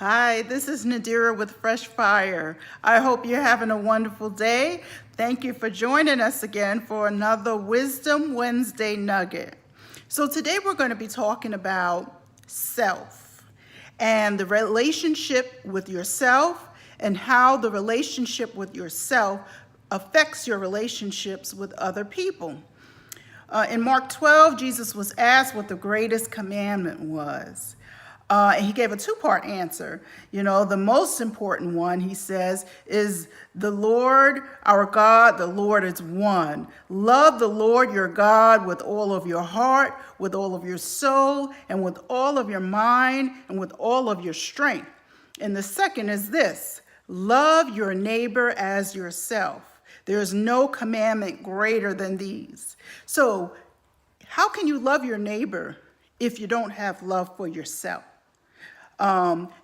Hi, this is Nadira with Fresh Fire. I hope you're having a wonderful day. Thank you for joining us again for another Wisdom Wednesday Nugget. So today we're going to be talking about self and the relationship with yourself and how the relationship with yourself affects your relationships with other people. In Mark 12, Jesus was asked what the greatest commandment was. And he gave a two-part answer. The most important one, he says, is the Lord, our God, the Lord is one. Love the Lord your God with all of your heart, with all of your soul, and with all of your mind, and with all of your strength. And the second is this: love your neighbor as yourself. There is no commandment greater than these. So how can you love your neighbor if you don't have love for yourself?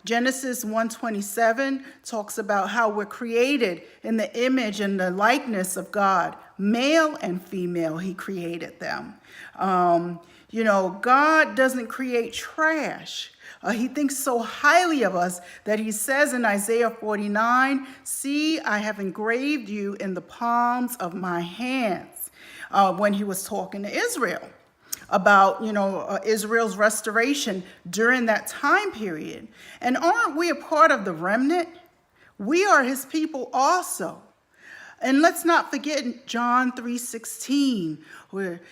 Genesis 1:27 talks about how we're created in the image and the likeness of God. Male and female, he created them. God doesn't create trash. He thinks so highly of us that he says in Isaiah 49, "See, I have engraved you in the palms of my hands," when he was talking to Israel about, Israel's restoration during that time period. And aren't we a part of the remnant? We are his people also. And let's not forget John 3:16, where,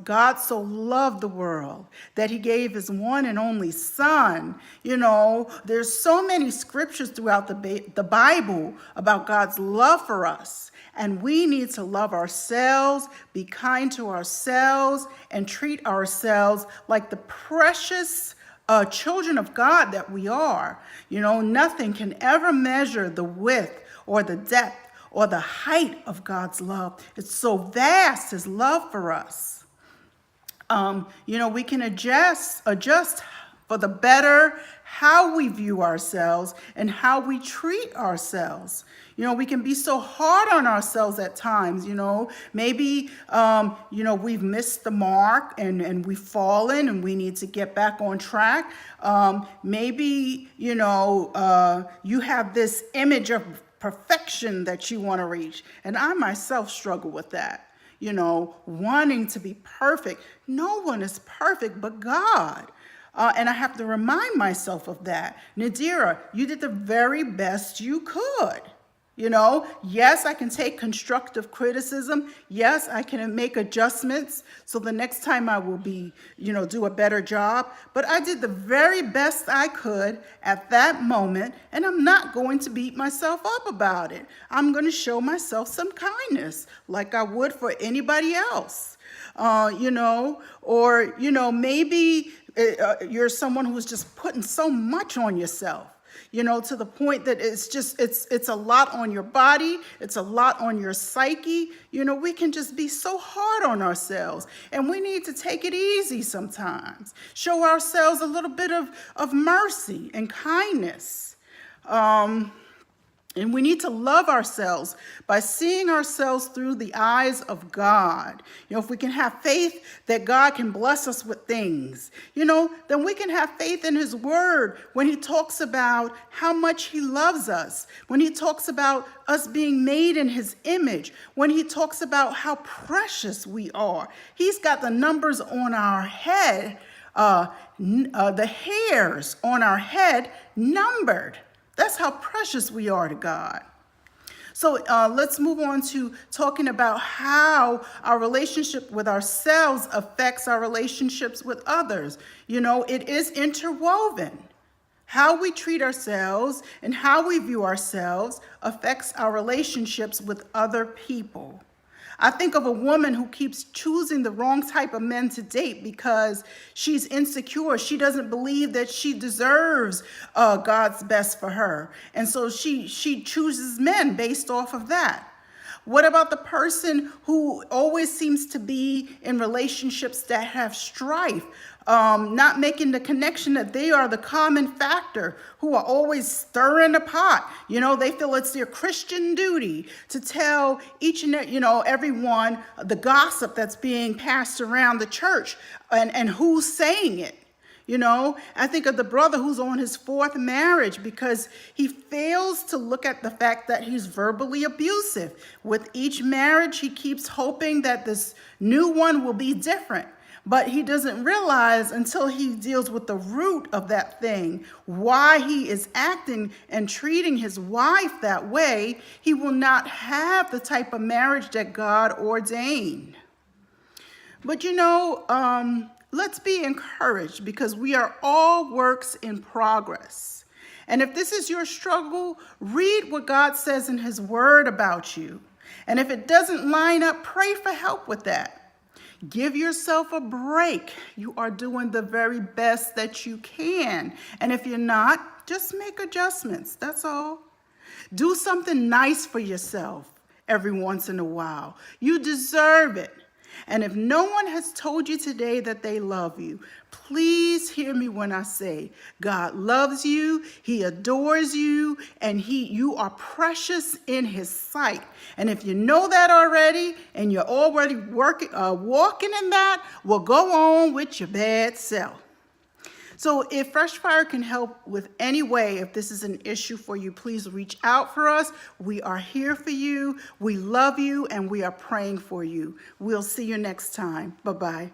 God so loved the world that he gave his one and only son. There's so many scriptures throughout the Bible about God's love for us. And we need to love ourselves, be kind to ourselves, and treat ourselves like the precious children of God that we are. Nothing can ever measure the width or the depth or the height of God's love. It's so vast, his love for us. We can adjust for the better how we view ourselves and how we treat ourselves. We can be so hard on ourselves at times. Maybe, we've missed the mark and we've fallen and we need to get back on track. Maybe, you have this image of perfection that you want to reach. And I myself struggle with that, wanting to be perfect. No one is perfect but God. And I have to remind myself of that. Nadira, you did the very best you could. Yes, I can take constructive criticism. Yes, I can make adjustments. So the next time I will do a better job. But I did the very best I could at that moment. And I'm not going to beat myself up about it. I'm going to show myself some kindness like I would for anybody else. Maybe you're someone who's just putting so much on yourself. To the point that it's a lot on your body, it's a lot on your psyche. We can just be so hard on ourselves, and we need to take it easy sometimes. Show ourselves a little bit of mercy and kindness. And we need to love ourselves by seeing ourselves through the eyes of God. If we can have faith that God can bless us with things, then we can have faith in his word when he talks about how much he loves us, when he talks about us being made in his image, when he talks about how precious we are. He's got the numbers on our head, the hairs on our head numbered. That's how precious we are to God. So let's move on to talking about how our relationship with ourselves affects our relationships with others. It is interwoven. How we treat ourselves and how we view ourselves affects our relationships with other people. I think of a woman who keeps choosing the wrong type of men to date because she's insecure. She doesn't believe that she deserves God's best for her. And so she chooses men based off of that. What about the person who always seems to be in relationships that have strife, not making the connection that they are the common factor, who are always stirring the pot? They feel it's their Christian duty to tell each and everyone the gossip that's being passed around the church and who's saying it. You know, I think of the brother who's on his fourth marriage because he fails to look at the fact that he's verbally abusive. With each marriage, he keeps hoping that this new one will be different. But he doesn't realize until he deals with the root of that thing, why he is acting and treating his wife that way, he will not have the type of marriage that God ordained. But you know, let's be encouraged because we are all works in progress. And if this is your struggle, read what God says in his word about you. And if it doesn't line up, pray for help with that. Give yourself a break. You are doing the very best that you can. And if you're not, just make adjustments. That's all. Do something nice for yourself every once in a while. You deserve it. And if no one has told you today that they love you, please hear me when I say God loves you, he adores you, and you are precious in his sight. And if you know that already and you're already walking in that, well, go on with your bad self. So if Fresh Fire can help with any way, if this is an issue for you, please reach out for us. We are here for you. We love you, and we are praying for you. We'll see you next time. Bye-bye.